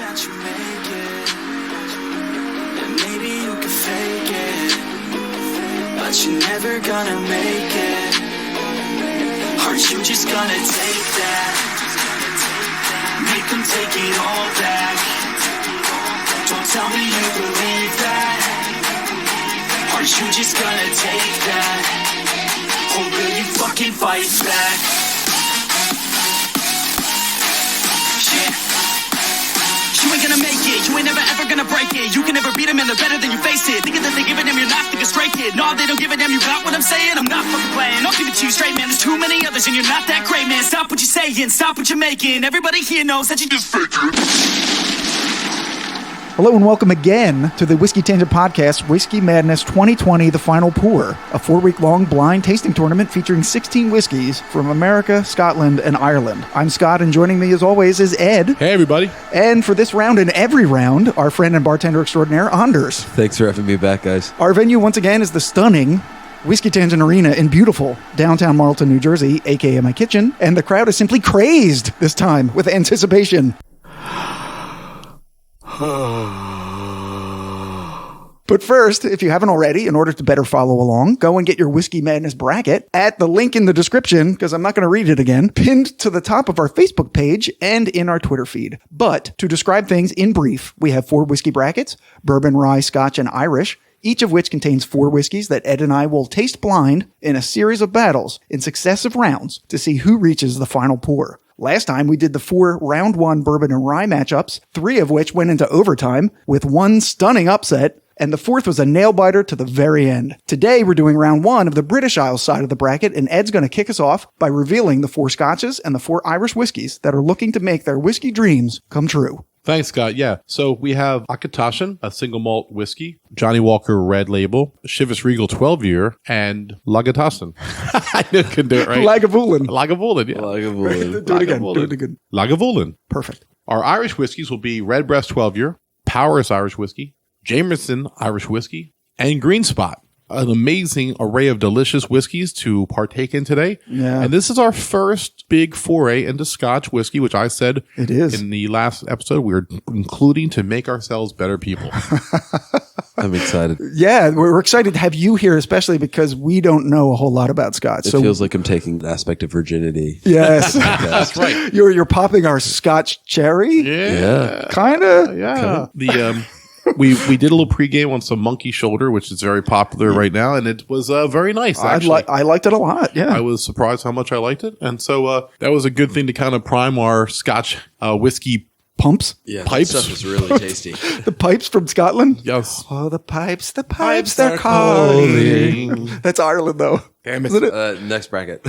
that you make it, and maybe you can fake it, but you're never gonna make it. Aren't you just gonna take that? Make them take it all back. Don't tell me you believe that. Aren't you just gonna take that? Or will you fucking fight back? Yeah. You ain't gonna make it, you ain't never ever gonna break it. You can never beat them and they're better than you face it. Thinking that they give a damn, you're not thinking straight, kid. No, they don't give a damn, you got what I'm saying? I'm not fucking playing, I'll give it to you straight, man. There's too many others and you're not that great, man. Stop what you're saying, stop what you're making. Everybody here knows that you just fake it. Hello and welcome again to the Whiskey Tangent Podcast, Whiskey Madness 2020, The Final Pour, a 4-week-long blind tasting tournament featuring 16 whiskeys from America, Scotland, and Ireland. I'm Scott, and joining me as always is Ed. Hey, everybody. And for this round and every round, our friend and bartender extraordinaire, Anders. Thanks for having me back, guys. Our venue, once again, is the stunning Whiskey Tangent Arena in beautiful downtown Marlton, New Jersey, a.k.a. my kitchen, and the crowd is simply crazed this time with anticipation. But first, if you haven't already, in order to better follow along, go and get your Whiskey Madness bracket at the link in the description, because I'm not going to read it again, pinned to the top of our Facebook page and in our Twitter feed. But to describe things in brief, we have 4 whiskey brackets: bourbon, rye, Scotch, and Irish, each of which contains 4 whiskeys that Ed and I will taste blind in a series of battles in successive rounds to see who reaches the final pour. Last time, we did the 4 round 1 bourbon and rye matchups, 3 of which went into overtime, with 1 stunning upset, and the 4th was a nail-biter to the very end. Today, we're doing round 1 of the British Isles side of the bracket, and Ed's going to kick us off by revealing the 4 Scotches and the 4 Irish whiskeys that are looking to make their whiskey dreams come true. Thanks, Scott. Yeah. So we have Auchentoshan, a single malt whiskey, Johnnie Walker Red Label, Chivas Regal 12-year, and Lagavulin. I couldn't do it right. Lagavulin. Lagavulin, yeah. Lagavulin. Do it again. Lagavulin. Perfect. Our Irish whiskeys will be Redbreast 12-year, Powers Irish whiskey, Jameson Irish whiskey, and Green Spot. An amazing array of delicious whiskeys to partake in today. Yeah. And this is our first big foray into Scotch whiskey, which I said it is. In the last episode, we're including to make ourselves better people. I'm excited. Yeah, we're excited to have you here, especially because we don't know a whole lot about Scotch. It feels like I'm taking the aspect of virginity. Yes. That's right. You're popping our Scotch cherry? Yeah. Kind of? Yeah. The we did a little pregame on some monkey shoulder, which is very popular right now, and it was very nice, actually. I liked it a lot, yeah. I was surprised how much I liked it, and so that was a good thing to kind of prime our Scotch whiskey pumps. Yeah, pipes. That stuff is really tasty. The pipes from Scotland? Yes. Oh, the pipes, they're calling. That's Ireland, though. Damn it. Next bracket.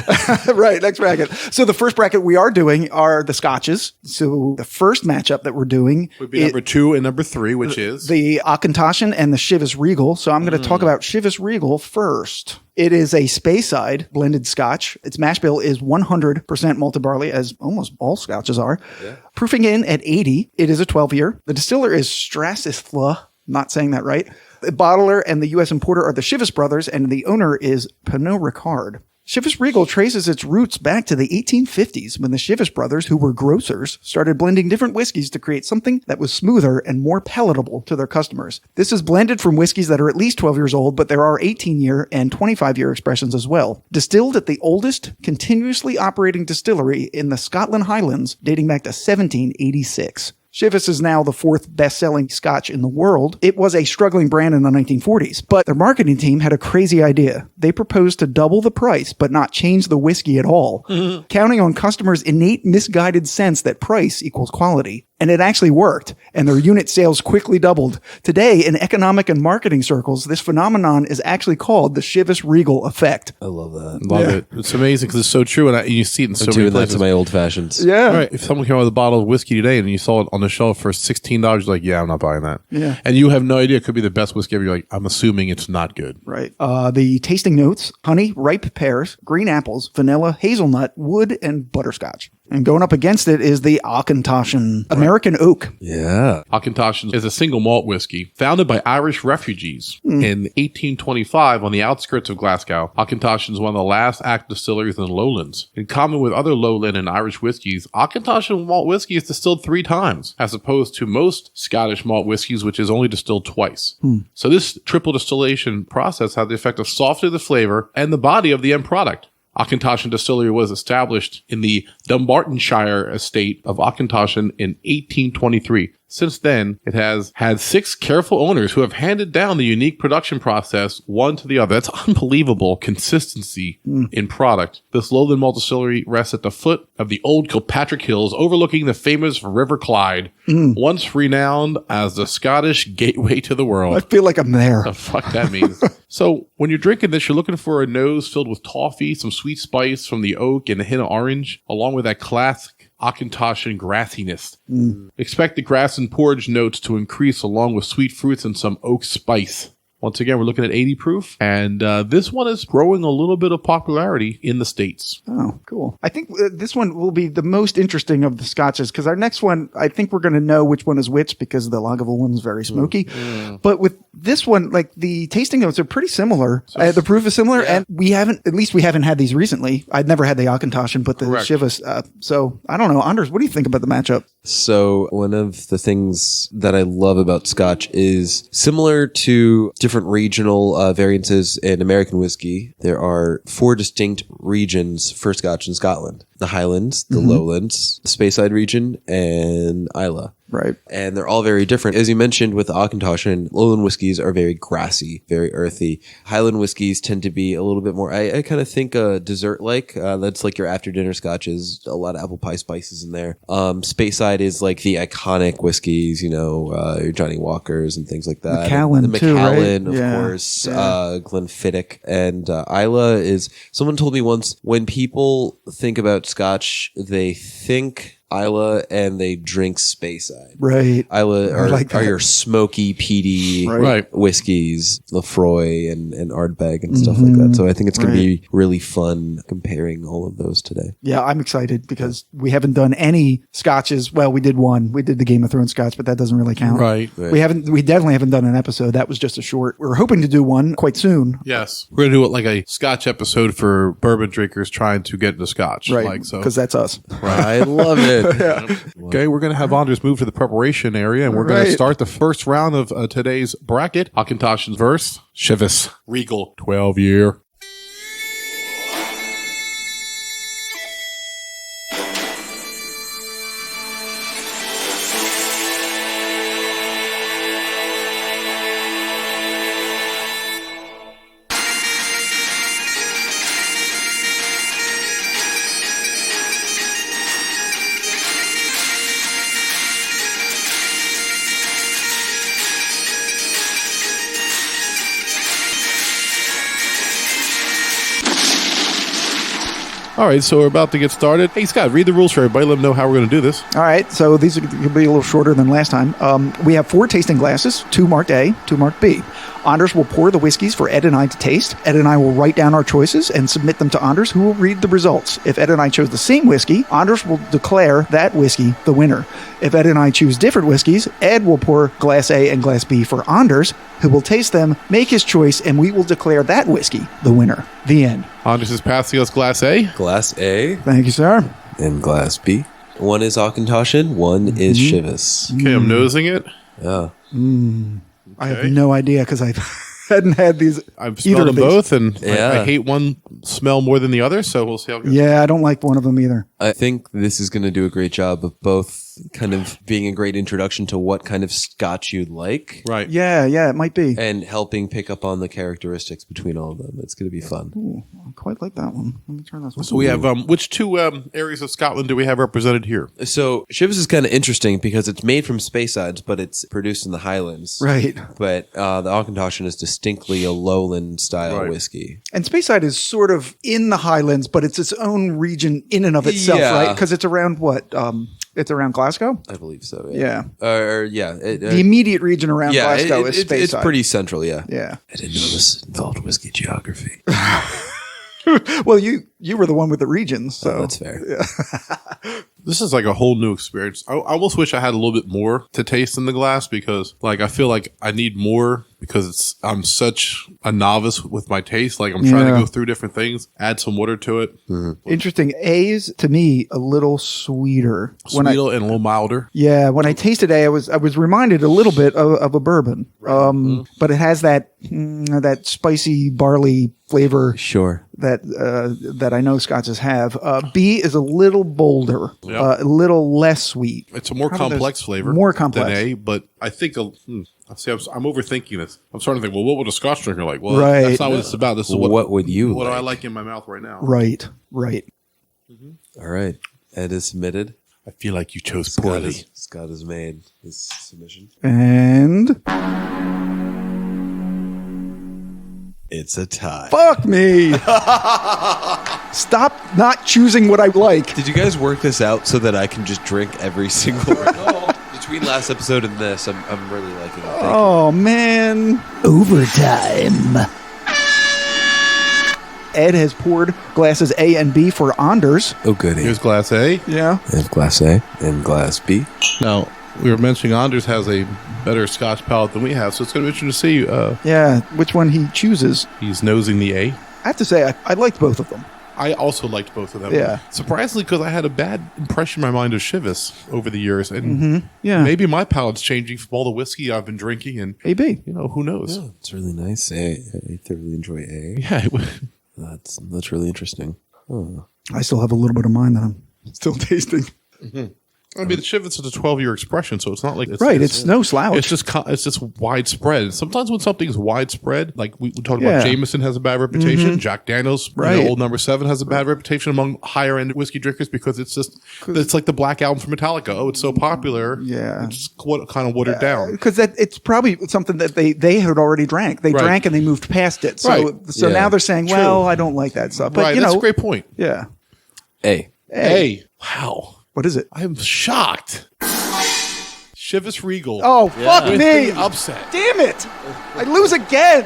Right, next bracket. So the first bracket we are doing are the Scotches. So the first matchup that we're doing would be number 2 and number 3, which is the Auchentoshan and the Chivas Regal. So I'm going to talk about Chivas Regal first. It is a Speyside blended Scotch. Its mash bill is 100% malted barley, as almost all Scotches are. Yeah. Proofing in at 80. It is a 12-year. The distiller is Strathclyde. Not saying that right. The bottler and the U.S. importer are the Chivas brothers, and the owner is Pernod Ricard. Chivas Regal traces its roots back to the 1850s when the Chivas brothers, who were grocers, started blending different whiskeys to create something that was smoother and more palatable to their customers. This is blended from whiskeys that are at least 12 years old, but there are 18-year and 25-year expressions as well. Distilled at the oldest continuously operating distillery in the Scotland Highlands, dating back to 1786. Chivas is now the 4th best-selling Scotch in the world. It was a struggling brand in the 1940s, but their marketing team had a crazy idea. They proposed to double the price, but not change the whiskey at all, counting on customers' innate misguided sense that price equals quality. And it actually worked, and their unit sales quickly doubled. Today, in economic and marketing circles, this phenomenon is actually called the Chivas Regal Effect. I love that. Love it. It's amazing because it's so true, and you see it in so many doing places. that to my old fashions. Yeah. Right. If someone came out with a bottle of whiskey today and you saw it on the shelf for $16, you're like, yeah, I'm not buying that. Yeah. And you have no idea. It could be the best whiskey ever. You're like, I'm assuming it's not good. Right. The tasting notes: honey, ripe pears, green apples, vanilla, hazelnut, wood, and butterscotch. And going up against it is the Auchentoshan American Oak. Yeah. Auchentoshan is a single malt whiskey founded by Irish refugees in 1825 on the outskirts of Glasgow. Auchentoshan is one of the last active distilleries in the Lowlands. In common with other lowland and Irish whiskeys, Auchentoshan malt whiskey is distilled 3 times, as opposed to most Scottish malt whiskeys, which is only distilled twice. So this triple distillation process had the effect of softening the flavor and the body of the end product. Auchentoshan Distillery was established in the Dumbartonshire estate of Auchentoshan in 1823. Since then, it has had 6 careful owners who have handed down the unique production process one to the other. That's unbelievable consistency in product. This lowland malt distillery rests at the foot of the old Kilpatrick Hills, overlooking the famous River Clyde, once renowned as the Scottish gateway to the world. I feel like I'm there. The fuck that means. So when you're drinking this, you're looking for a nose filled with toffee, some sweet spice from the oak, and a hint of orange, along with that classic Auchentoshan grassiness. Expect the grass and porridge notes to increase along with sweet fruits and some oak spice. Once again, we're looking at 80 proof, and this one is growing a little bit of popularity in the States. Oh, cool. I think this one will be the most interesting of the scotches, because our next one, I think we're going to know which one is which, because the Lagavulin is very smoky. But with this one, like, the tasting notes are pretty similar. The proof is similar, and we haven't had these recently. I'd never had the Auchentoshan, but the Chivas. So, I don't know. Anders, what do you think about the matchup? So one of the things that I love about Scotch is similar to different regional variances in American whiskey. There are 4 distinct regions for Scotch in Scotland: the Highlands, the Lowlands, the Speyside region, and Islay. Right. And they're all very different. As you mentioned with the Auchentoshan, lowland whiskeys are very grassy, very earthy. Highland whiskeys tend to be a little bit more, I kind of think dessert-like. That's like your after-dinner scotches, a lot of apple pie spices in there. Speyside is like the iconic whiskeys, your Johnnie Walkers and things like that. McCallan, the too, McCallan, right? of course. Glenfiddich. And Islay is, someone told me once, when people think about Scotch, they think Islay and they drink Speyside. Right. Islay like are your smoky, peaty whiskeys, Laphroaig and Ardbeg and stuff like that. So I think it's going to be really fun comparing all of those today. Yeah, I'm excited because we haven't done any scotches. Well, we did one. We did the Game of Thrones scotch, but that doesn't really count. Right. We definitely haven't done an episode. That was just a short. We're hoping to do one quite soon. Yes. We're going to do it like a Scotch episode for bourbon drinkers trying to get into Scotch. Right. Because that's us. I love it. Okay, we're going to have Anders move to the preparation area, and we're going to start the first round of today's bracket. Auchentoshan's verse, Chivas Regal 12-year. All right, so we're about to get started. Hey, Scott, read the rules for everybody. Let them know how we're going to do this. All right, so these are going to be a little shorter than last time. We have 4 tasting glasses, 2 marked A, 2 marked B. Anders will pour the whiskeys for Ed and I to taste. Ed and I will write down our choices and submit them to Anders, who will read the results. If Ed and I chose the same whiskey, Anders will declare that whiskey the winner. If Ed and I choose different whiskeys, Ed will pour Glass A and Glass B for Anders, who will taste them, make his choice, and we will declare that whiskey the winner. The end. Anders is passing us Glass A. Glass A. Thank you, sir. And Glass B. One is Auchentoshan, one is Chivas. Okay, I'm nosing it. Yeah. I have no idea because I hadn't had these. I've smelled them both, and Yeah. I hate one smell more than the other, so we'll see how it goes. Yeah, I don't like one of them either. I think this is going to do a great job of both kind of being a great introduction to what kind of scotch you'd like. Right. Yeah, it might be. And helping pick up on the characteristics between all of them. It's going to be fun. Ooh, I quite like that one. Let me turn this one. So we have, which 2 areas of Scotland do we have represented here? So Chivas is kind of interesting because it's made from Speysides, but it's produced in the Highlands. Right. But the Auchentoshan is distinctly a lowland style whiskey. And Speyside is sort of in the Highlands, but it's its own region in and of itself, Yeah. right? Because it's around what? It's around Glasgow? I believe so. Yeah. The The immediate region around Glasgow is Speyside. It's pretty central, yeah. Yeah. I didn't know this involved whiskey geography. Well, you You were the one with the regions, so Oh, that's fair. This is like a whole new experience. I almost wish I had a little bit more to taste in the glass because like I feel like I need more because I'm such a novice with my taste. Like I'm trying to go through different things, add some water to it. Interesting. A's to me a little sweeter. Sweeter and a little milder. Yeah, when I tasted A, I was reminded a little bit of a bourbon, but it has that that spicy barley flavor Sure. that I know Scotches have. B is a little bolder, a little less sweet. It's a more complex flavor. More complex. than A, but I think see, I'm overthinking this. I'm starting to think, well, what would a Scotch drinker like? Well, Right. that's not what it's about. This is What would you What do I like? like in my mouth right now? Right. All right. Ed is submitted. I feel like you chose poorly. Scott has made his submission. And It's a tie. fuck me. Stop not choosing what I like. Did you guys work this out so that I can just drink every single Between last episode and this, I'm really liking it. Thank you. Oh, man. Overtime. Ed has poured glasses A and B for Anders. Oh, goody. Here's glass A. Yeah. I have glass A and glass B. Now, we were mentioning Anders has a better Scotch palate than we have, so it's going to be interesting to see. Yeah. Which one he chooses. He's nosing the A. I have to say, I liked both of them. I also liked both of them. Yeah. Surprisingly, because I had a bad impression in my mind of Chivas over the years. And Yeah. maybe my palate's changing from all the whiskey I've been drinking. And, AB. you know, who knows? Oh, it's really nice. I thoroughly enjoy A. Yeah. That's really interesting. Oh. I still have a little bit of mine that I'm still tasting. I mean, the Chivas is a 12-year expression, so it's not like Right. It's no slouch. It's just widespread. Sometimes when something is widespread, like we talked about, Jameson has a bad reputation. Jack Daniels, Right. Old Number 7 has a bad reputation among higher end whiskey drinkers because it's like the Black Album from Metallica. Oh, it's so popular. Yeah. It's kind of watered down. Because it's probably something that they had already drank. They Right. drank and they moved past it. So Right. so Yeah. now they're saying, well, I don't like that stuff. But Right. you That's know, a great point. yeah. A. Hey, wow. What is it? I am shocked. Chivas Regal. Oh, fuck with me. the upset. Damn it. I lose again.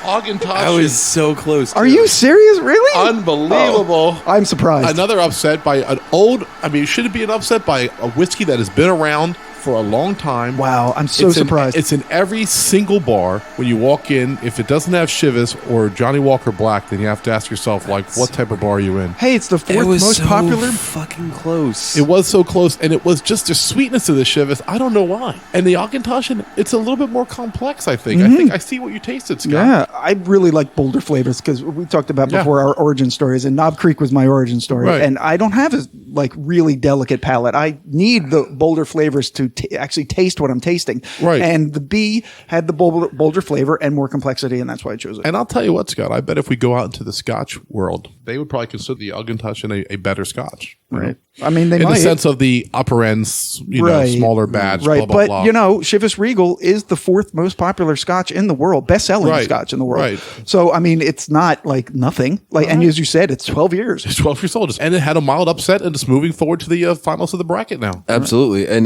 Auchentoshan. I was so close. Are you serious? Really? Unbelievable. I'm surprised. Another upset by an old, should it be an upset by a whiskey that has been around for a long time? Wow, I'm so surprised. It's in every single bar when you walk in. If it doesn't have Chivas or Johnnie Walker Black, then you have to ask yourself, what type of bar are you in? Hey, it's the fourth most popular. Fucking close. It was so close, and it was just the sweetness of the Chivas. I don't know why. And the Auchentoshan, it's a little bit more complex, I think. I think I see what you tasted, Scott. Yeah, I really like bolder flavors because we talked about before our origin stories, and Knob Creek was my origin story, Right. and I don't have a really delicate palate. I need the bolder flavors to actually taste what I'm tasting. Right. And the B had the bolder flavor and more complexity, and that's why I chose it. And I'll tell you what, Scott, I bet if we go out into the Scotch world, they would probably consider the Auchentoshan a better Scotch. you know? Right. I mean, they in might. the sense of the upper ends, smaller batch, right? blah, blah, But blah. Chivas Regal is the fourth most popular Scotch in the world, best-selling Right. Scotch in the world. Right. So I mean, it's not like nothing. And as you said, it's 12 years. It's 12 years old. And it had a mild upset, and it's moving forward to the finals of the bracket now. Absolutely. And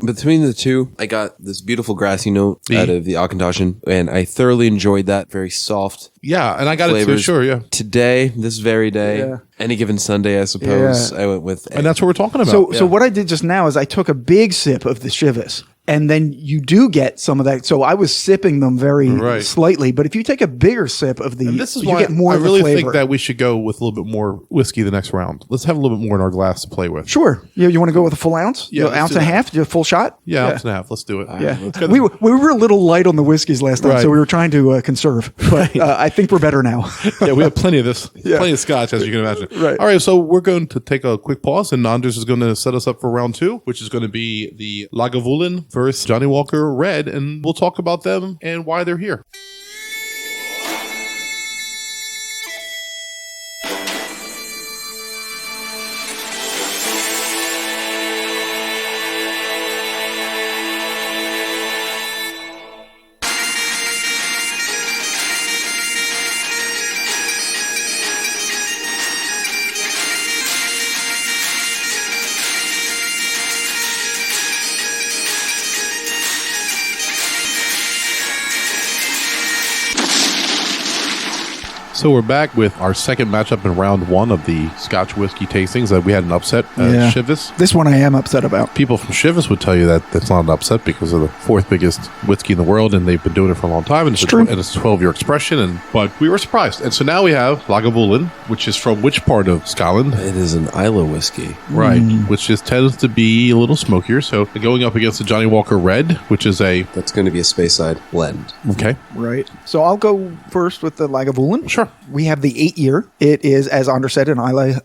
between the two, I got this beautiful grassy note out of the Auchentoshan, and I thoroughly enjoyed that. Very soft Yeah, and I got it too, flavors. sure, yeah. Today, this very day, Yeah. any given Sunday, I suppose, Yeah. I went with And that's what we're talking about. So what I did just now is I took a big sip of the Chivas, and then you do get some of that. So I was sipping them very Right. slightly, but if you take a bigger sip of the, And this is you why get more I of really the flavor. think that we should go with a little bit more whiskey the next round. Let's have a little bit more in our glass to play with. Sure. You want to go with a full ounce? Yeah, let's ounce do and a that. half? Do a full shot? Yeah, ounce and a half. Let's do it. Yeah. Let's go. We were a little light on the whiskeys last time, Right. so we were trying to conserve. But I think we're better now. Yeah, we have plenty of this, plenty of Scotch, as you can imagine. Right. All right, so we're going to take a quick pause, and Anders is going to set us up for round two, which is going to be the Lagavulin versus Johnnie Walker Red, and we'll talk about them and why they're here. So we're back with our second matchup in round one of the Scotch whiskey tastings. We had an upset at Yeah. Chivas. This one I am upset about. People from Chivas would tell you that that's not an upset because of the fourth biggest whiskey in the world, and they've been doing it for a long time. And it's true. and it's a 12-year expression. But we were surprised. And so now we have Lagavulin, which is from which part of Scotland? It is an Isla whiskey. Right, which just tends to be a little smokier. So going up against the Johnnie Walker Red, which is a... That's going to be a Speyside blend. Okay. Right. So I'll go first with the Lagavulin. Sure. We have the 8-year. It is, as Anders said, an Islay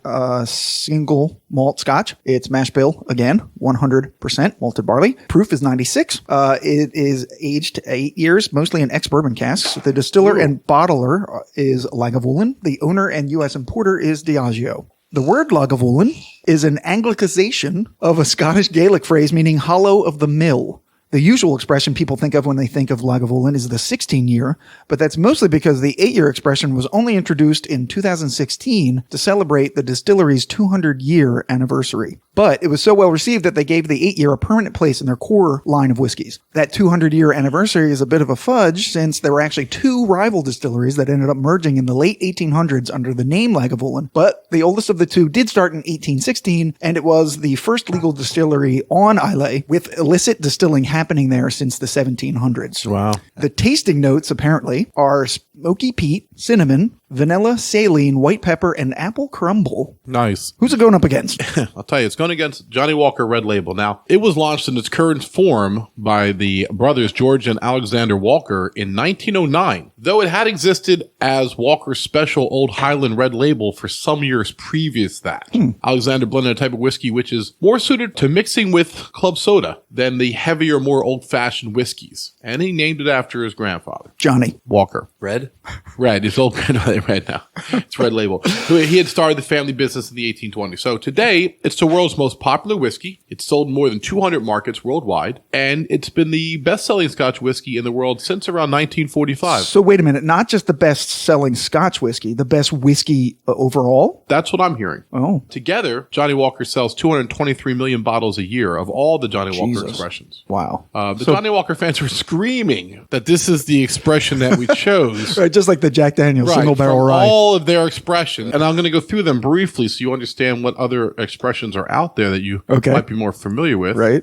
single malt Scotch. It's mash bill, again, 100% malted barley. Proof is 96. It is aged 8 years, mostly in ex-bourbon casks. The distiller and bottler is Lagavulin. The owner and U.S. importer is Diageo. The word Lagavulin is an anglicization of a Scottish Gaelic phrase meaning hollow of the mill. The usual expression people think of when they think of Lagavulin is the 16-year, but that's mostly because the 8-year expression was only introduced in 2016 to celebrate the distillery's 200-year anniversary. But it was so well received that they gave the 8-year a permanent place in their core line of whiskeys. That 200-year anniversary is a bit of a fudge since there were actually two rival distilleries that ended up merging in the late 1800s under the name Lagavulin, but the oldest of the two did start in 1816, and it was the first legal distillery on Islay with illicit distilling happening there since the 1700s. Wow. The tasting notes, apparently, are smoky peat, cinnamon, vanilla, saline, white pepper, and apple crumble. Nice. Who's it going up against? I'll tell you, it's going against Johnnie Walker Red Label. Now, it was launched in its current form by the brothers George and Alexander Walker in 1909, though it had existed as Walker's special Old Highland Red Label for some years previous that. Alexander blended a type of whiskey which is more suited to mixing with club soda than the heavier, more old-fashioned whiskeys, and he named it after his grandfather, Johnny Walker. Red? Red. His old grandfather Red now. It's Red Label. He had started the family business in the 1820s. So today, it's the world's most popular whiskey. It's sold in more than 200 markets worldwide, and it's been the best-selling Scotch whiskey in the world since around 1945. So wait a minute, not just the best-selling Scotch whiskey, the best whiskey overall? That's what I'm hearing. Oh. Together, Johnnie Walker sells 223 million bottles a year of all the Johnnie Walker Jesus. expressions. Wow. The Johnnie Walker fans were screaming that this is the expression that we chose. Right, just like the Jack Daniel's single barrel from rye. all of their expressions. And I'm going to go through them briefly so you understand what other expressions are out there that you might be more familiar with. Right.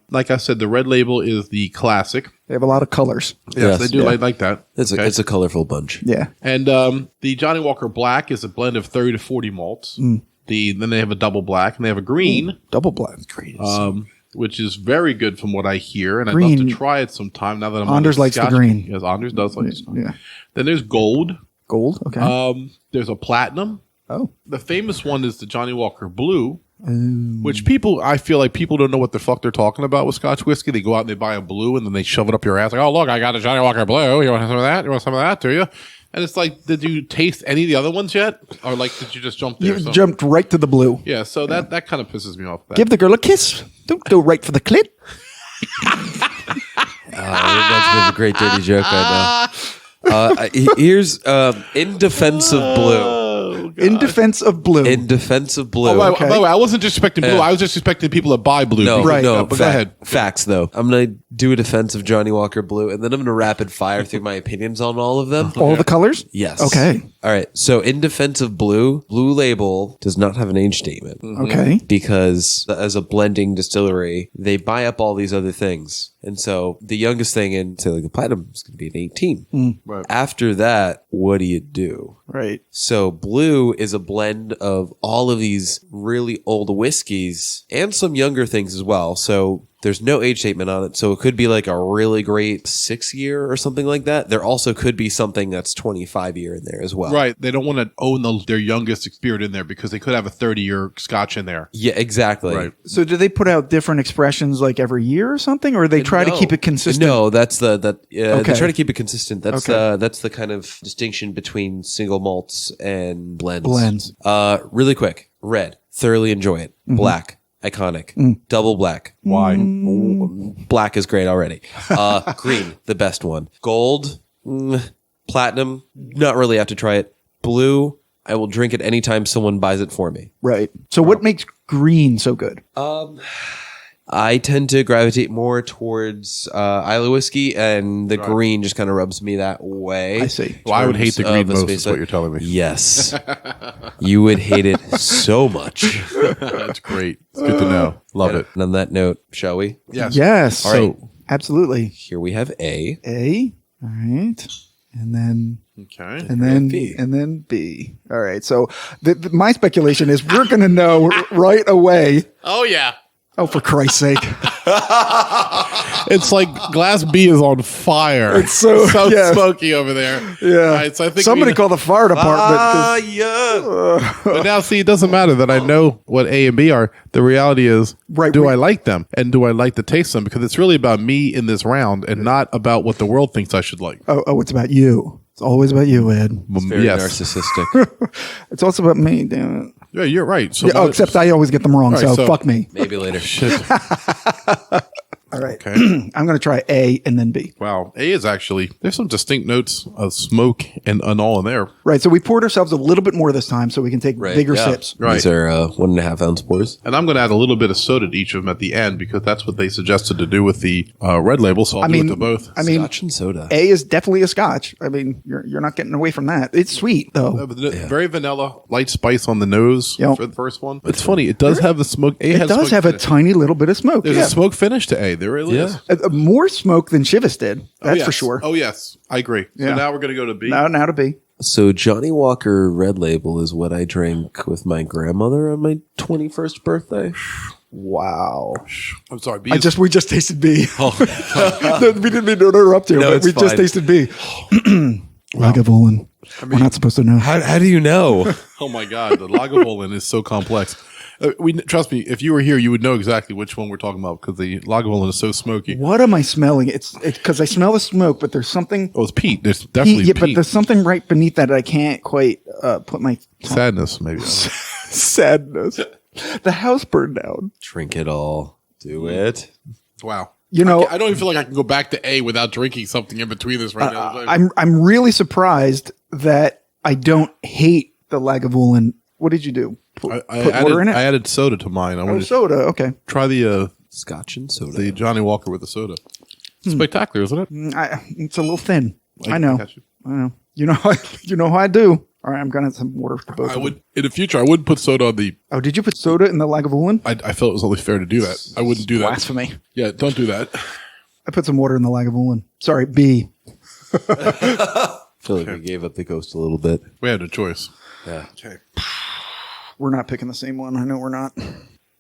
Like I said, the Red Label is the classic. They have a lot of colors. Yes, they do like that. It's a colorful bunch. Yeah. And the Johnnie Walker Black is a blend of 30 to 40 malts. Then they have a double black, and they have a green. Double black. Green. Which is very good from what I hear, and Green. I'd love to try it sometime now that I'm Anders on likes the Scotch. green. Yes, Anders does like the Scotch. Yeah. Then there's gold. Gold. Okay. There's a platinum. Oh. The famous one is the Johnnie Walker Blue, which I feel like people don't know what the fuck they're talking about with Scotch whiskey. They go out and they buy a blue and then they shove it up your ass like, oh, look, I got a Johnnie Walker Blue. You want some of that? You want some of that, do you? And it's like, did you taste any of the other ones yet? Or like, did you just jump there? You jumped right to the blue. Yeah, so that kind of pisses me off. Give the girl a kiss. Don't go right for the clit. That's been a great dirty joke right now. Here's in defense of blue. In defense of blue. In defense of blue. By the way, I wasn't just expecting blue. I was just expecting people that buy blue. No, Right. no, but go ahead. Facts, though. I'm going to do a defense of Johnnie Walker Blue, and then I'm going to rapid fire through my opinions on all of them. All the colors? Yes. Okay. All right. So, in defense of Blue, Blue Label does not have an age statement. Okay. Because as a blending distillery, they buy up all these other things. And so the youngest thing in, say, like the platinum is going to be an 18. Right. After that, what do you do? Right. So Blue is a blend of all of these really old whiskeys and some younger things as well. So there's no age statement on it. So it could be like a really great 6-year or something like that. There also could be something that's 25-year in there as well. Right. They don't want to own their youngest spirit in there because they could have a 30-year Scotch in there. Yeah, exactly. Right. So do they put out different expressions like every year or something, or they try to keep it consistent? No, that's they try to keep it consistent. That's Okay. that's the kind of distinction between single malts and blends. Blends. Really quick. Red, thoroughly enjoy it. Black, iconic. Double black. Why? Black is great already. Green, the best one. Gold, platinum, not really have to try it. Blue, I will drink it anytime someone buys it for me. Right. So what makes green so good? I tend to gravitate more towards Isla whiskey, and the green just kind of rubs me that way. I see. Well, I would hate the Terms green of a most, space is what side. you're telling me. Yes. You would hate it so much. That's great. It's good to know. Love it. And on that note, shall we? Yes. Yes. All right. Absolutely. Here we have A. A. All right. And then Okay. and then B. and then B. All right. So my speculation is we're going to know right away. Oh, yeah. Oh, for Christ's sake. It's like glass B is on fire. It's so- yeah. smoky over there. Yeah. All right, so I think Somebody call the fire department. 'cause- yeah. But now, see, it doesn't matter that I know what A and B are. The reality is, Right, do we- I like them? And do I like to taste them? Because it's really about me in this round and not about what the world thinks I should like. oh, it's about you. It's always about you, Ed. Very narcissistic. It's also about me, damn it. Yeah, you're right. So Yeah, oh, except I always get them wrong, All right, so so- fuck me. Maybe later. Shit. All right. Okay. I'm going to try A and then B. Wow. A is actually, there's some distinct notes of smoke and all in there. Right. So we poured ourselves a little bit more this time so we can take bigger yeah. sips. Right. These are 1.5 ounce pours. And I'm going to add a little bit of soda to each of them at the end because that's what they suggested to do with the red label. So I'll do it to both. I mean, Scotch and soda. A is definitely a Scotch. I mean, you're not getting away from that. It's sweet though. Very vanilla, light spice on the nose Yep. for the first one. It's funny. It does have the smoke. A It has does smoke have a finish. tiny little bit of smoke. There's Yeah. a smoke finish to A. There really is. More smoke than Chivas did. That's yes. for sure. Oh, yes. I agree. Yeah. So now we're going to go to B. Now to B. So Johnnie Walker Red Label is what I drank with my grandmother on my 21st birthday. Wow. I'm sorry. B We just tasted B. we didn't mean to interrupt you, No, but it's we just fine. tasted B. Lagavulin. We're not supposed to know. How do you know? Oh, my God. The Lagavulin is so complex. Trust me, if you were here, you would know exactly which one we're talking about because the Lagavulin is so smoky. What am I smelling? It's because I smell the smoke, but there's something. Oh, it's peat. There's definitely Yeah, but peat. there's something right beneath that I can't quite put my Sadness, maybe. sadness. The house burned down. Drink it all. Do it. Wow. You know, I don't even feel like I can go back to A without drinking something in between this right now. I'm really surprised that I don't hate the Lagavulin. What did you do? Put water in it? I added soda to mine. I Oh, wanted to soda. Okay. try the Scotch and soda. the Johnnie Walker with the soda. It's spectacular, isn't it? It's a little thin. I know. got you. I know. You know how I do. All right, I'm gonna have some water for both. I of would them. in the future. I wouldn't put soda on the. Oh, did you put soda in the Lagavulin? I felt it was only fair to do that. I wouldn't do that. Blasphemy. Yeah, don't do that. I put some water in the Lagavulin. Sorry, B. I feel like we gave up the ghost a little bit. We had a choice. Yeah. Okay. We're not picking the same one. I know we're not.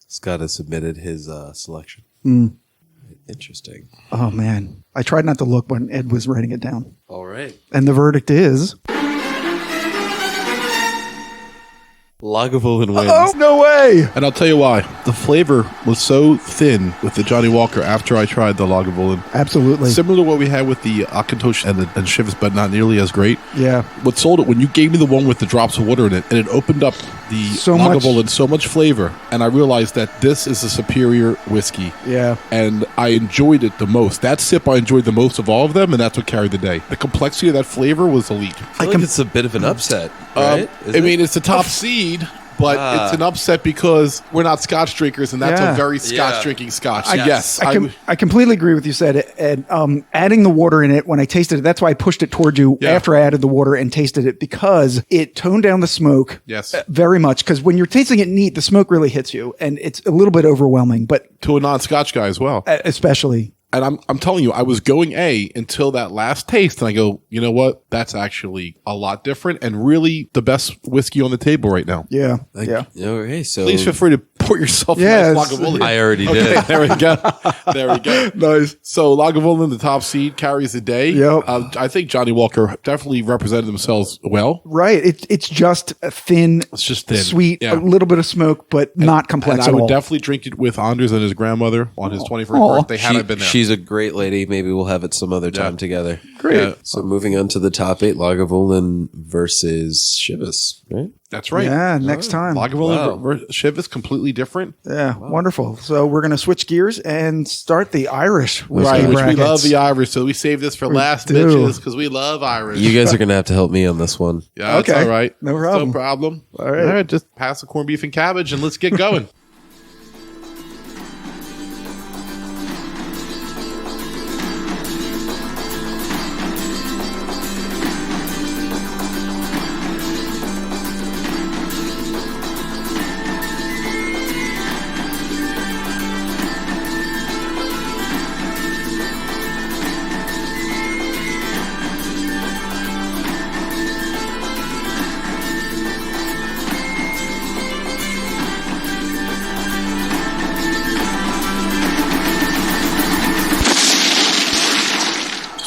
Scott has submitted his selection. Interesting. Oh man, I tried not to look when Ed was writing it down. All right. And the verdict is. Lagavulin wins. Oh no way! And I'll tell you why. The flavor was so thin with the Johnnie Walker after I tried the Lagavulin. Absolutely. Similar to what we had with the Auchentoshan and Chivas, but not nearly as great. Yeah. What sold it when you gave me the one with the drops of water in it, and it opened up the So much- Lagavulin so much flavor, and I realized that this is a superior whiskey. Yeah. And I enjoyed it the most. That sip I enjoyed the most of all of them, and that's what carried the day. The complexity of that flavor was elite. I think it's a bit of an upset, right? I mean, it's the top seed, but it's an upset because we're not Scotch drinkers, and that's Yeah. a very Scotch Yeah. drinking Scotch. Yes, I completely agree with you, said. And adding the water in it when I tasted it, that's why I pushed it toward you Yeah. after I added the water and tasted it because it toned down the smoke. Yes. Very much. Because when you're tasting it neat, the smoke really hits you, and it's a little bit overwhelming. But to a non-Scotch guy as well. especially. And I'm telling you, I was going A until that last taste, and I go, you know what? That's actually a lot different, and really the best whiskey on the table right now. Yeah. Yeah. Okay, so Please feel free to pour yourself Yes. a nice Lagavulin. I already Okay, did. there we go. There we go. Nice. So Lagavulin, the top seed, carries the day. Yep. I think Johnnie Walker definitely represented themselves well. Right. It's just a thin, It's just thin. sweet, Yeah. a little bit of smoke, but not complex And I at would all. definitely drink it with Anders and his grandmother on his 21st Aw. birthday had I been there. She's a great lady. Maybe we'll have it some other time Yeah. together. Great. Yeah. So moving on to the top 8, Lagavulin versus Chivas, right? That's right. Yeah, next time. Lagavulin versus Chivas, completely different. Yeah, wonderful. So we're going to switch gears and start the Irish whiskey Right, which brackets. we love the Irish, so we save this for last, do. bitches, because we love Irish. You guys are going to have to help me on this one. Yeah, that's Okay. all right. No problem. No problem. All right. Just pass the corned beef and cabbage and let's get going.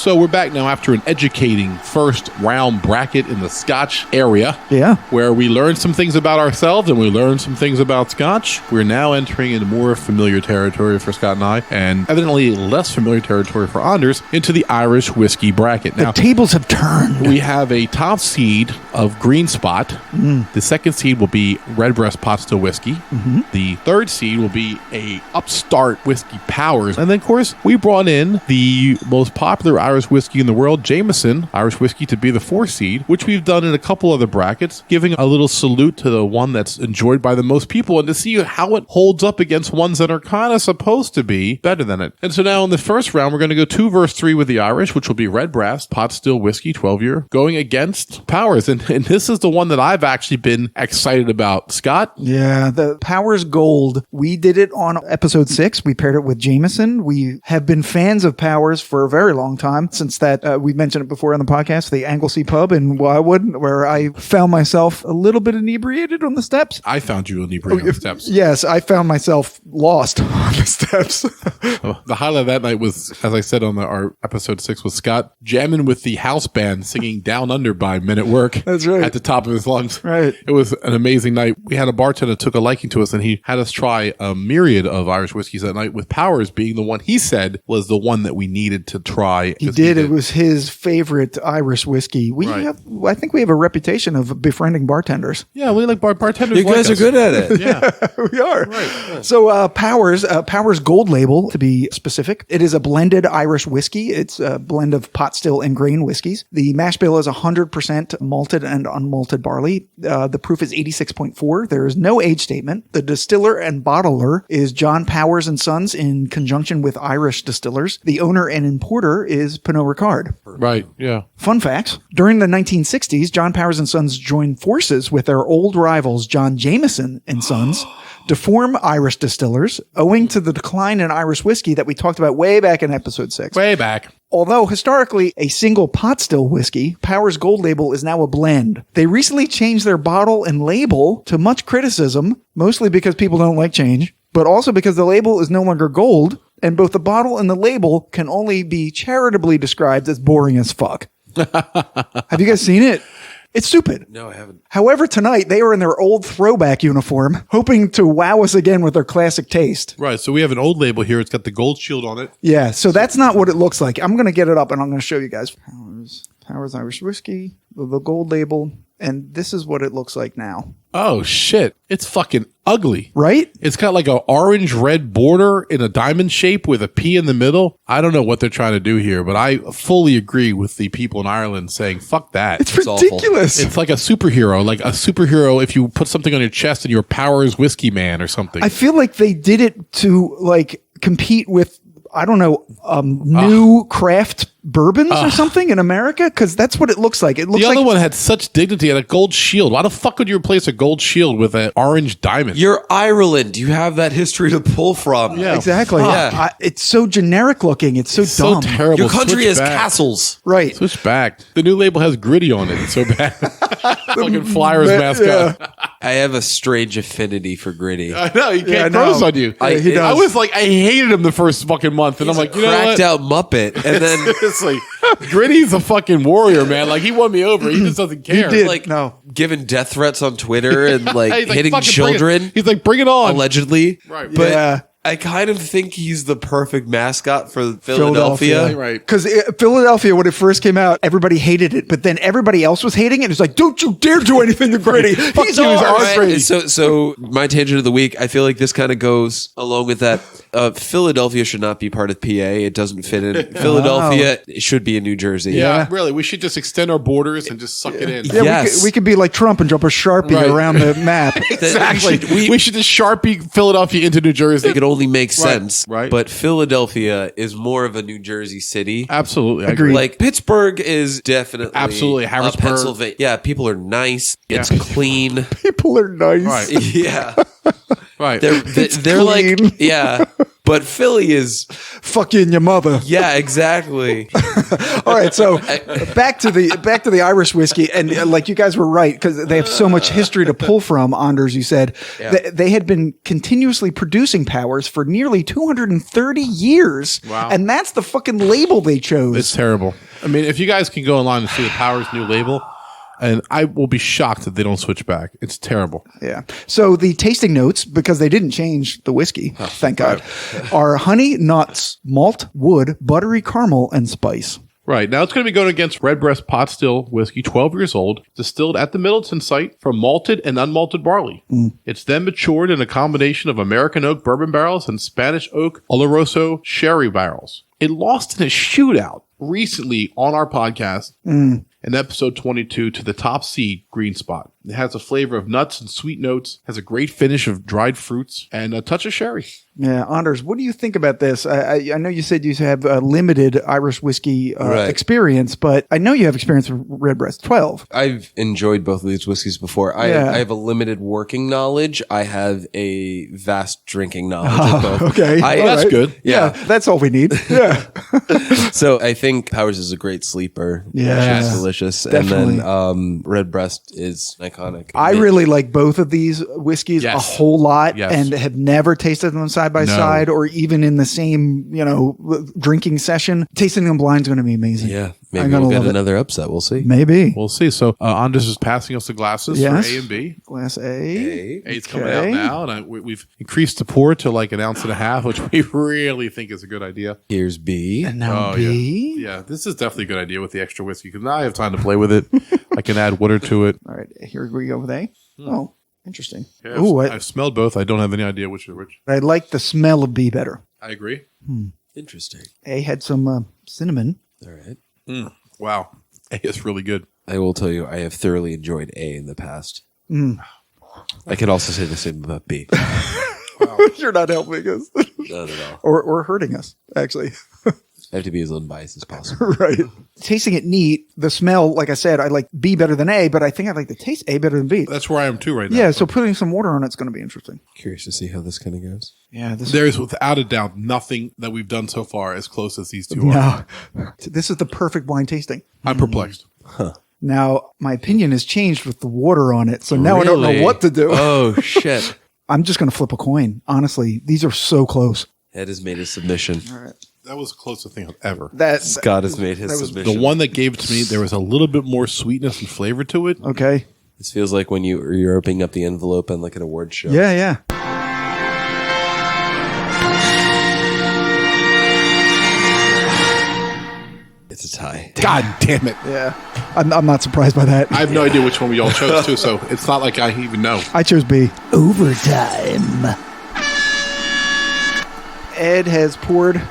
So we're back now after an educating first round bracket in the Scotch area. Yeah. Where we learned some things about ourselves and we learned some things about Scotch. We're now entering into more familiar territory for Scott and I, and evidently less familiar territory for Anders, into the Irish whiskey bracket. The Now, tables have turned. we have a top seed of Green Spot. The second seed will be Redbreast Pot Still Whiskey. The third seed will be a upstart Whiskey Powers. And then, of course, we brought in the most popular Irish whiskey in the world, Jameson Irish Whiskey, to be the fourth seed, which we've done in a couple other brackets, giving a little salute to the one that's enjoyed by the most people and to see how it holds up against ones that are kind of supposed to be better than it. And so now in the first round, we're going to go 2 versus 3 with the Irish, which will be Redbreast Pot Still Whiskey 12-year, going against Powers. And this is the one that I've actually been excited about. Scott? Yeah, the Powers Gold. We did it on episode 6. We paired it with Jameson. We have been fans of Powers for a very long time, since that we mentioned it before on the podcast, the Anglesey Pub in Wildwood, where I found myself a little bit inebriated on the steps. I found you inebriated on the steps. Yes, I found myself lost on the steps. The highlight of that night was, as I said on our episode 6, was Scott jamming with the house band singing Down Under by Men at Work. That's right. At the top of his lungs. Right. It was an amazing night. We had a bartender that took a liking to us, and he had us try a myriad of Irish whiskeys that night, with Powers being the one he said was the one that we needed to try. He did. It was his favorite Irish whiskey. I think we have a reputation of befriending bartenders. Yeah, we like bartenders. You guys are good at it. Yeah. We are. Right. So Powers Gold Label, to be specific. It is a blended Irish whiskey. It's a blend of pot still and grain whiskeys. The mash bill is 100% malted and unmalted barley. The proof is 86.4. There is no age statement. The distiller and bottler is John Powers and Sons in conjunction with Irish distillers. The owner and importer is Pernod Ricard. Right. Yeah. Fun facts. During the 1960s, John Powers and Sons joined forces with their old rivals, John Jameson and Sons, to form Irish distillers, owing to the decline in Irish whiskey that we talked about way back in episode 6. Way back. Although historically a single pot still whiskey, Powers Gold Label is now a blend. They recently changed their bottle and label to much criticism, mostly because people don't like change, but also because the label is no longer gold, and both the bottle and the label can only be charitably described as boring as fuck. Have you guys seen it? It's stupid. No, I haven't. However, tonight they are in their old throwback uniform, hoping to wow us again with their classic taste. Right. So we have an old label here. It's got the gold shield on it. Yeah, so that's not what it looks like. I'm going to get it up and I'm going to show you guys. Powers Irish Whiskey, the gold label, and this is what it looks like now. Oh, shit. It's fucking ugly. Right? It's got like an orange-red border in a diamond shape with a P in the middle. I don't know what they're trying to do here, but I fully agree with the people in Ireland saying, fuck that. It's ridiculous. It's like a superhero if you put something on your chest and you're Powers Whiskey Man or something. I feel like they did it to like compete with, I don't know, new craft bourbons or something in America, because that's what it looks like. It looks the like other one had such dignity and a gold shield. Why the fuck would you replace a gold shield with an orange diamond? You're Ireland. You have that history to pull from. Yeah. exactly. Fuck. Yeah. It's so generic looking. It's so so dumb. terrible. Your country Switch has back. castles. Right. Switch back. The new label has gritty on it. It's so bad. Fucking Flyers mascot. Yeah. I have a strange affinity for gritty. I know. He Yeah, I can't cross know. on you. Yeah, he does. I was like, I hated him the first fucking month. And I'm like, you know what? Cracked out Muppet. And then Seriously. Gritty's a fucking warrior, man. Like, he won me over. He just doesn't care. did. like No. giving death threats on Twitter and like He's like, hitting "Fucking bring it." children He's like, bring it on. allegedly. Right. But Yeah. I kind of think he's the perfect mascot for Philadelphia. Right. Because Philadelphia, when it first came out, everybody hated it, but then everybody else was hating it. It's like, don't you dare do anything to Gritty. Fuck He's you, he's ours. ours. Brady. So my tangent of the week, I feel like this kind of goes along with that. Philadelphia should not be part of PA. It doesn't fit in. Philadelphia it should be in New Jersey. Yeah, really. We should just extend our borders and just suck it in. Yeah, Yes. we could be like Trump and drop a Sharpie Right. around the map. Exactly. We We should just Sharpie Philadelphia into New Jersey. it could only make sense. right. But Philadelphia is more of a New Jersey city. Absolutely. I Agreed. agree. Like Pittsburgh is definitely Absolutely. Harrisburg. Pennsylvania. Yeah, people are nice. It's Yeah. clean. People are nice. Right. Yeah. Right. They're It's like clean. yeah. But Philly is, Fuck you and your mother. yeah, exactly. All right, so back to the Irish whiskey, and like you guys were right because they have so much history to pull from. Anders, you said they had been continuously producing Powers for nearly 230 years. Wow. And that's the fucking label they chose. It's terrible. I mean, if you guys can go online and see the Powers new label, and I will be shocked that they don't switch back. It's terrible. Yeah. So the tasting notes, because they didn't change the whiskey, thank God, are honey, nuts, malt, wood, buttery caramel, and spice. Right. Now it's going to be going against Redbreast pot still whiskey, 12 years old, distilled at the Middleton site from malted and unmalted barley. It's then matured in a combination of American oak bourbon barrels and Spanish oak Oloroso sherry barrels. It lost in a shootout recently on our podcast in episode 22 to the top seed Green Spot. It has a flavor of nuts and sweet notes, has a great finish of dried fruits, and a touch of sherry. Yeah, Anders, what do you think about this? I know you said you have a limited Irish whiskey experience, but I know you have experience with Redbreast 12. I've enjoyed both of these whiskeys before. I have a limited working knowledge. I have a vast drinking knowledge of both. Okay. That's good. Yeah, that's all we need. Yeah. So I think Powers is a great sleeper. Yeah. It's delicious. Definitely. And then Redbreast is iconic. I really like both of these whiskeys a whole lot and have never tasted them side by side or even in the same, drinking session. Tasting them blind is going to be amazing. Yeah. Maybe we'll get another upset. We'll see. Maybe. We'll see. So Anders is passing us the glasses for A and B. Glass A. A's coming out now, and we've increased the pour to like an ounce and a half, which we really think is a good idea. Here's B. And now B. Yeah, this is definitely a good idea with the extra whiskey because now I have time to play with it. I can add water to it. All right, here we go with A. Oh, interesting. Yeah, Ooh, I've smelled both. I don't have any idea which is which. I like the smell of B better. I agree. Interesting. A had some cinnamon. All right. Wow. A is really good. I will tell you, I have thoroughly enjoyed A in the past. I can also say the same about B. You're not helping us. Not at all. Or hurting us, actually. I have to be as unbiased as possible. Right. Tasting it neat, the smell, like I said, I like B better than A, but I think I like the taste A better than B. That's where I am too right now. Yeah, so putting some water on it's going to be interesting. Curious to see how this kind of goes. Yeah, There's without a doubt nothing that we've done so far as close as these two are. No. This is the perfect wine tasting. I'm perplexed. Now, my opinion has changed with the water on it, so now I don't know what to do. Oh, shit. I'm just going to flip a coin. Honestly, these are so close. Ed has made his submission. All right. That was the closest thing ever. Scott has made his submission. The one that gave it to me, there was a little bit more sweetness and flavor to it. Okay. This feels like when you're opening up the envelope on like an award show. Yeah, yeah. It's a tie. God damn it. Yeah. I'm not surprised by that. I have no idea which one we all chose too, so it's not like I even know. I chose B. Overtime. Ed has poured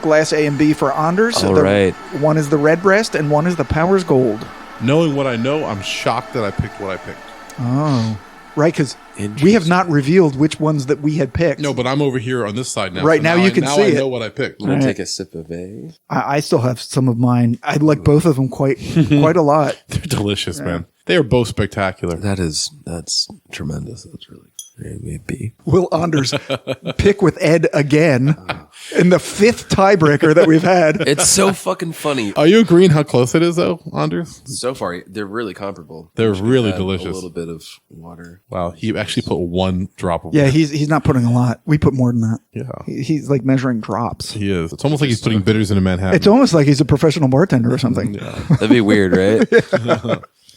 glass A and B for Anders. All right. One is the Redbreast and one is the Powers Gold. Knowing what I know, I'm shocked that I picked what I picked. Oh. Right, because we have not revealed which ones that we had picked. No, but I'm over here on this side now. Right, now you can see I it. know what I picked. I'm going to take a sip of A. I still have some of mine. I like both of them quite a lot. They're delicious, man. They are both spectacular. That's tremendous. That's really B. Will Anders pick with Ed again in the fifth tiebreaker that we've had? It's so fucking funny. Are you agreeing how close it is, though, Anders? So far, they're really comparable. They're really Add delicious. A little bit of water. Wow, he actually put one drop of Yeah, water. he's not putting a lot. We put more than that. Yeah. He's like measuring drops. He is. It's almost like he's putting bitters in a Manhattan. It's almost like he's a professional bartender or something. That'd be weird, right?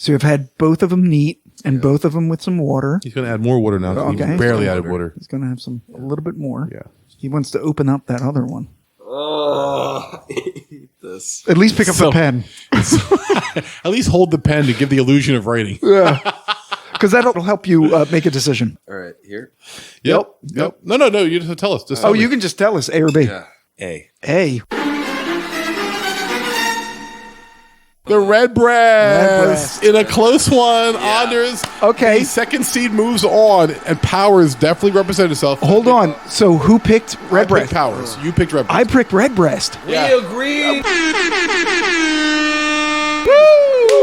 So we've had both of them neat and both of them with some water. He's going to add more water now. Okay. He barely added water. He's going to have a little bit more. Yeah. He wants to open up that other one. Oh, I hate this. At least pick up the pen. At least hold the pen to give the illusion of writing. Because that'll help you make a decision. All right, here. Yep. No. You just tell us. Just tell me. You can just tell us A or B. Yeah. A. A. The Redbreast in a close one. Anders. Okay. The second seed moves on, and Powers definitely represented itself. Hold on. So who picked I picked Redbreast? Powers. You picked Redbreast. I picked Redbreast. Yeah. We agree.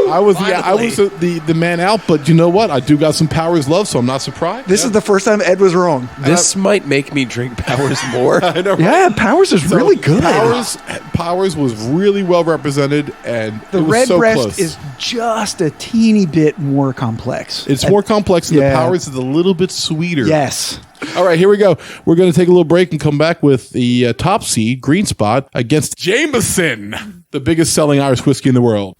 I was the man out, but you know what? I do got some Powers love, so I'm not surprised. This is the first time Ed was wrong. This might make me drink Powers more. I know, right? Yeah, Powers is really good. Powers was really well represented, and The it was Redbreast close. is just a teeny bit more complex. It's more complex, and yeah. the Powers is a little bit sweeter. Yes. All right, here we go. We're going to take a little break and come back with the top seed, Green Spot, against Jameson, the biggest selling Irish whiskey in the world.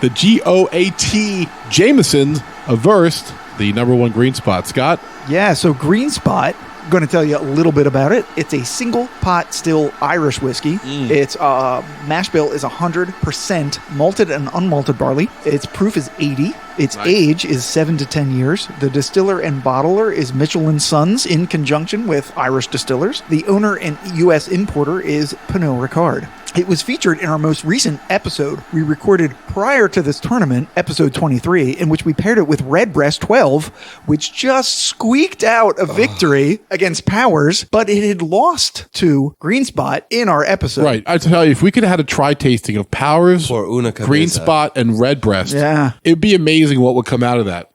The GOAT Jameson averse the number one Green Spot. Scott? Yeah, so Green Spot, I'm going to tell you a little bit about it. It's a single pot still Irish whiskey. Its mash bill is 100% malted and unmalted barley. Its proof is 80. Its age is 7 to 10 years. The distiller and bottler is Mitchell & Sons in conjunction with Irish distillers. The owner and U.S. importer is Pernod Ricard. It was featured in our most recent episode we recorded prior to this tournament, episode 23, in which we paired it with Redbreast 12, which just squeaked out a victory against Powers, but it had lost to Green Spot in our episode. Right. I tell you, if we could have had a try-tasting of Powers, Or Una Green Cabeza. Spot, and Redbreast, Yeah. it'd be amazing what would come out of that.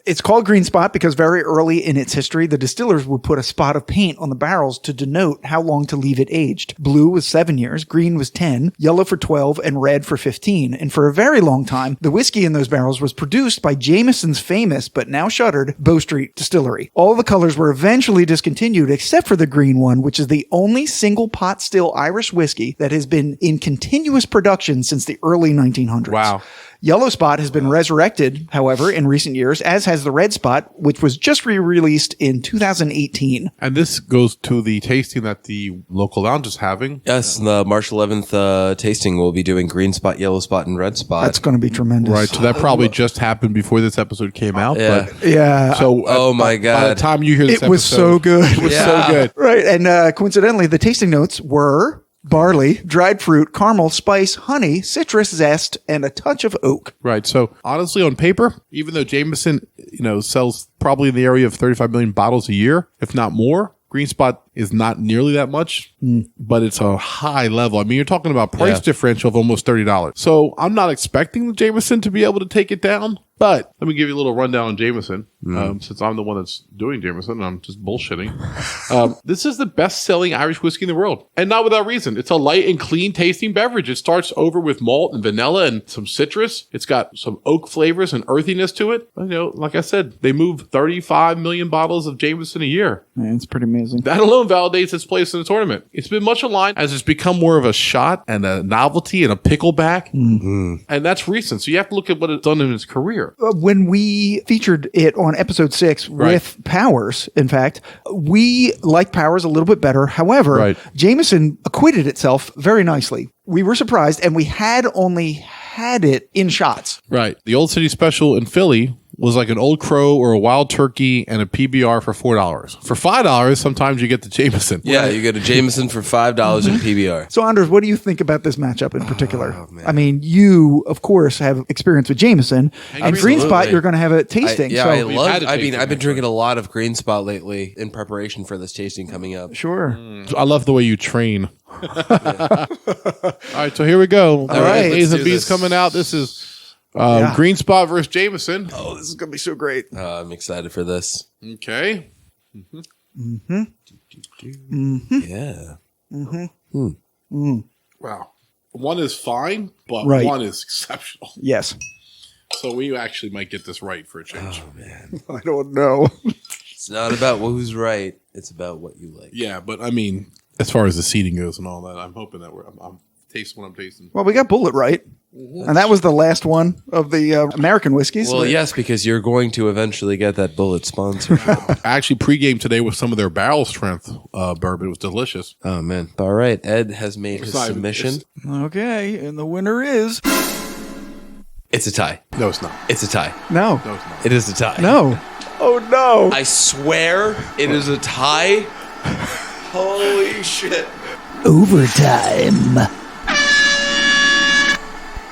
It's called Green Spot because very early in its history, the distillers would put a spot of paint on the barrels to denote how long to leave it aged. Blue was 7 years, green was 10, yellow for 12, and red for 15. And for a very long time, the whiskey in those barrels was produced by Jameson's famous, but now shuttered, Bow Street Distillery. All the colors were eventually discontinued except for the green one, which is the only single pot still Irish whiskey that has been in continuous production since the early 1900s. Wow. Yellow Spot has been resurrected, however, in recent years, as has the Red Spot, which was just re-released in 2018. And this goes to the tasting that the local lounge is having. Yes, the March 11th tasting will be doing Green Spot, Yellow Spot, and Red Spot. That's going to be tremendous. Right. So that probably just happened before this episode came out. Yeah. But Yeah. so Oh my by the God. time you hear this It was so good. it was Yeah. so good. Right. And coincidentally, the tasting notes were barley, dried fruit, caramel, spice, honey, citrus zest, and a touch of oak. Right. So honestly, on paper, even though Jameson, sells probably in the area of 35 million bottles a year, if not more, Green Spot is not nearly that much, but it's a high level. I mean, you're talking about price differential of almost $30. So I'm not expecting the Jameson to be able to take it down. But let me give you a little rundown on Jameson, since I'm the one that's doing Jameson and I'm just bullshitting. This is the best-selling Irish whiskey in the world, and not without reason. It's a light and clean-tasting beverage. It starts over with malt and vanilla and some citrus. It's got some oak flavors and earthiness to it. Like I said, they move 35 million bottles of Jameson a year. Man, it's pretty amazing. That alone validates its place in the tournament. It's been much aligned as it's become more of a shot and a novelty and a pickleback, and that's recent. So you have to look at what it's done in its career. When we featured it on episode 6 with Powers, in fact, we like Powers a little bit better. However, Jameson acquitted itself very nicely. We were surprised, and we had only had it in shots. Right. The Old City Special in Philly was like an Old Crow or a Wild Turkey and a PBR for $4. For $5, sometimes you get the Jameson. Yeah, you get a Jameson for $5 in PBR. So, Anders, what do you think about this matchup in particular? I mean, you, of course, have experience with Jameson, and Green Spot, you're going to have a tasting. I've been drinking a lot of Green Spot lately in preparation for this tasting coming up. Sure. I love the way you train. All right, so here we go. All right, A's and do B's this. coming out. This is Green Spot versus Jameson. Oh, this is going to be so great. I'm excited for this. Okay. Yeah. Wow. One is fine, but Right. one is exceptional. Yes. So we actually might get this right for a change. Oh, man. I don't know. It's not about who's right. It's about what you like. Yeah, but I mean, as far as the seating goes and all that, I'm hoping that I'm taste what I'm tasting. Well, we got Bullet right. And that was the last one of the American whiskeys. Well, yes, because you're going to eventually get that Bullet sponsorship. I actually pregame today with some of their barrel strength bourbon. It was delicious. Oh, man. All right. Ed has made his submission. Okay, and the winner is... It's a tie. No, it's not. It's a tie. No. No, it's not. It is a tie. No. Oh, no. I swear it is a tie. Holy shit. Overtime.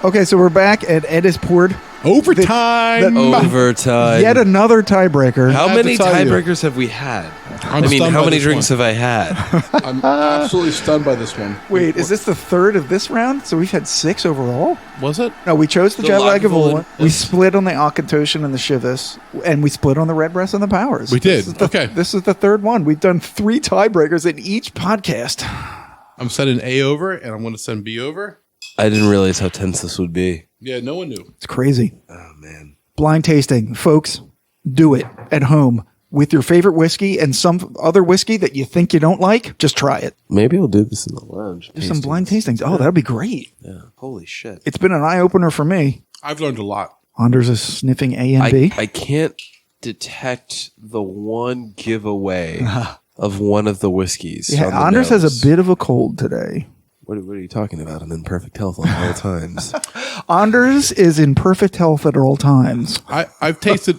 Okay, so we're back, and Ed has poured Overtime. Overtime. yet another tiebreaker. How I have to many tell you. tiebreakers have we had? I'm I mean, stunned how by many this drinks one. have I had? I'm absolutely stunned by this one. Wait, is this the third of this round? So we've had 6 overall? Was it? No, we chose the Lagavulin. Lagavulin. We split on the Auchentoshan and the Chivas, and we split on the Redbreast and the Powers. We did. Okay. This is the third one. We've done 3 tiebreakers in each podcast. I'm sending A over, and I'm going to send B over. I didn't realize how tense this would be. Yeah, no one knew. It's crazy. Oh, man. Blind tasting. Folks, do it at home with your favorite whiskey and some other whiskey that you think you don't like. Just try it. Maybe we'll do this in the lounge. Do some blind tastings. Oh, that'd be great. Yeah. Holy shit. It's been an eye-opener for me. I've learned a lot. Anders is sniffing A and B. I can't detect the one giveaway of one of the whiskeys. Yeah, on the Anders has nose. a bit of a cold today. What are you talking about? I'm in perfect health at all times. Anders is in perfect health at all times. I've tasted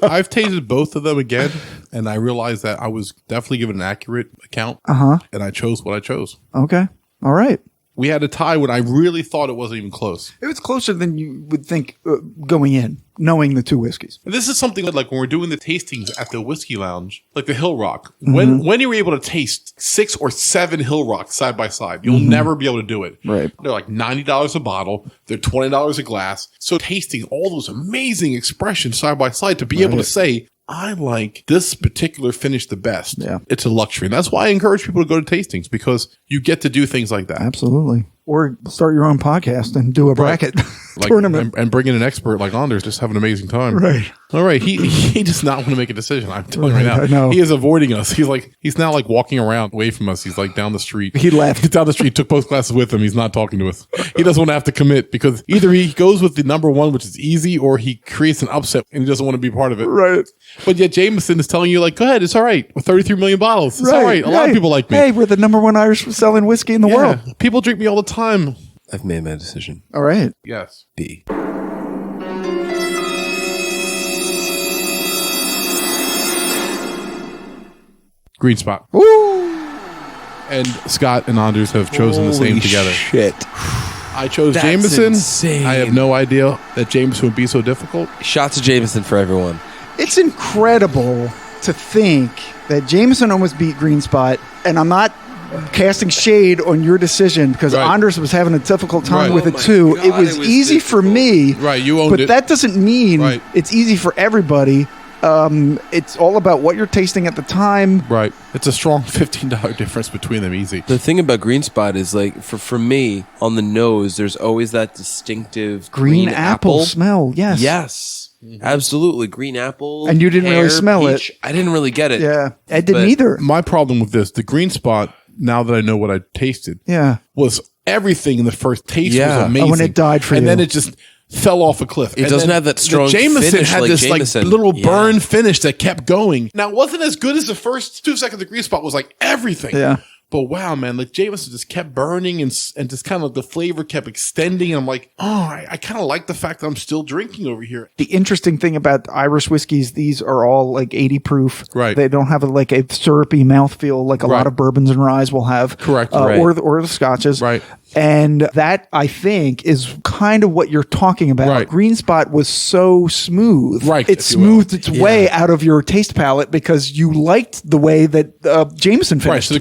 both of them again, and I realized that I was definitely given an accurate account. And I chose what I chose. Okay. All right. We had a tie when I really thought it wasn't even close. It was closer than you would think going in, knowing the 2 whiskeys. And this is something that, like, when we're doing the tastings at the whiskey lounge, like the Hill Rock, when you're able to taste 6 or 7 Hill Rocks side by side, you'll never be able to do it. Right. They're like $90 a bottle. They're $20 a glass. So tasting all those amazing expressions side by side to be able to say, I like this particular finish the best. Yeah. It's a luxury. And that's why I encourage people to go to tastings, because you get to do things like that. Absolutely. Or start your own podcast and do a bracket Like, tournament. and bring in an expert like Anders, just have an amazing time. Right. All right. He does not want to make a decision. I'm telling you right now. I know. He is avoiding us. He's now like walking around away from us. He's like down the street. He left. He's down the street, took both glasses with him. He's not talking to us. He doesn't want to have to commit, because either he goes with the number one, which is easy, or he creates an upset and he doesn't want to be part of it. Right. But yet Jameson is telling you, like, go ahead. It's all right. With 33 million bottles. It's all right. A lot of people like me. Hey, we're the number 1 Irish selling whiskey in the Yeah. world. People drink me all the time. I've made my decision. All right. Yes. B. Green Spot. Woo! And Scott and Anders have chosen the same together. Shit. I chose That's Jameson. insane. I have no idea that Jameson would be so difficult. Shots of Jameson for everyone. It's incredible to think that Jameson almost beat Green Spot, and I'm not casting shade on your decision because Right. Anders was having a difficult time Right. with Oh it my too. God, it was it was easy for difficult. me, Right, you owned but it. that doesn't mean Right. it's easy for everybody. It's all about what you're tasting at the time. Right. It's a strong $15 difference between them. Easy. The thing about Green Spot is, like, for me, on the nose, there's always that distinctive Green apple smell, yes. Yes. Absolutely. Green apple. And you didn't really pear, smell it. peach. I didn't really get it. Yeah, I didn't But- either. My problem with this, the Green Spot, now that I know what I tasted, Yeah. was everything in the first taste Yeah. was amazing. Oh, when it died for and you. then it just fell off a cliff. It And doesn't then have that strong the Jameson finish had like this Jameson. like little Yeah. burn finish that kept going. Now, it wasn't as good as the first 2 seconds of Green Spot was like everything. Yeah. But wow, man, like Jameson just kept burning and just kind of the flavor kept extending. And I'm like, oh, I kind of like the fact that I'm still drinking over here. The interesting thing about Irish whiskeys, these are all like 80 proof. Right. They don't have like a syrupy mouthfeel like a Right. lot of bourbons and ryes will have. Correct. Right. Or the scotches. Right. And that, I think, is kind of what you're talking about. Right. Green Spot was so smooth. Right, It if you will. smoothed its way out of your taste palate because you liked the way that Jameson Right. finished. So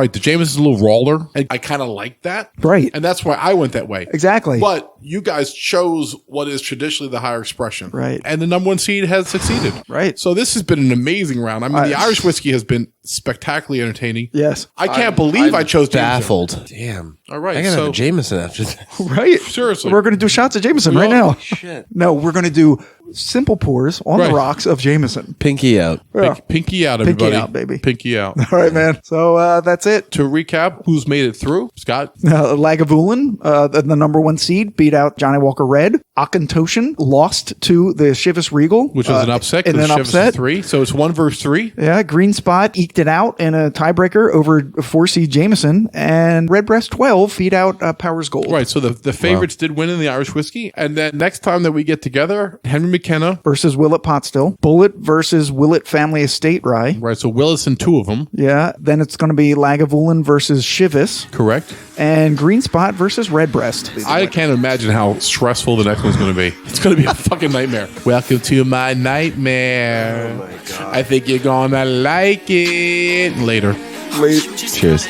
the Jameson's a little raller. And I kind of like that. Right. And that's why I went that way. Exactly. But you guys chose what is traditionally the higher expression. Right. And the number one seed has succeeded. Right. So this has been an amazing round. I mean, the Irish whiskey has been spectacularly entertaining. Yes. I can't believe I chose Jameson. Baffled. Damn. All right, I gotta so- have a Jameson after this. Right. Seriously. We're going to do shots of Jameson We right all- now. Shit. No, we're going to do simple pours on the rocks of Jameson. Pinky out. Yeah. Pinky out, everybody. Pinky out, baby. Pinky out. All right, man. So that's it. To recap, who's made it through? Scott? Lagavulin, the number 1 seed, beat out Johnnie Walker Red. Auchentoshan lost to the Chivas Regal. Which was an upset. In an Chivas upset. is 3. So it's 1 versus 3. Yeah, Green Spot eked it out in a tiebreaker over 4 seed Jameson. And Redbreast 12 beat out Powers Gold. Right. So the favorites did win in the Irish whiskey. And then next time that we get together, Henry McKenna versus Willet Potstill. Bullet versus Willet Family Estate Rye. Right. So Willis and 2 of them. Yeah. Then it's going to be Lagavulin versus Chivas. Correct. And Green Spot versus Redbreast. I can't imagine how stressful the next one's going to be. It's going to be a fucking nightmare. Welcome to my nightmare. Oh my God. I think you're going to like it. Later. Cheers.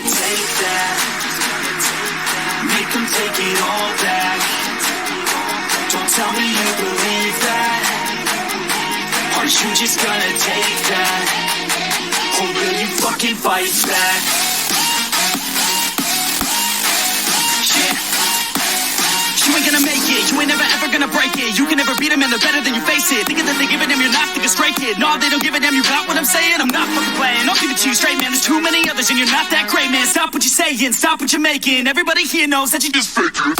Make them take it all back. Don't tell me you believe that. Are you just gonna take that? Or will you fucking fight back? You ain't gonna make it, you ain't never ever gonna break it. You can never beat them and they're better than you face it. Thinking that they give a damn, you're not thinking straight, kid. No, they don't give a damn, you got what I'm saying? I'm not fucking playing, I'll give it to you straight, man. There's too many others and you're not that great, man. Stop what you're saying, stop what you're making. Everybody here knows that you just fake it.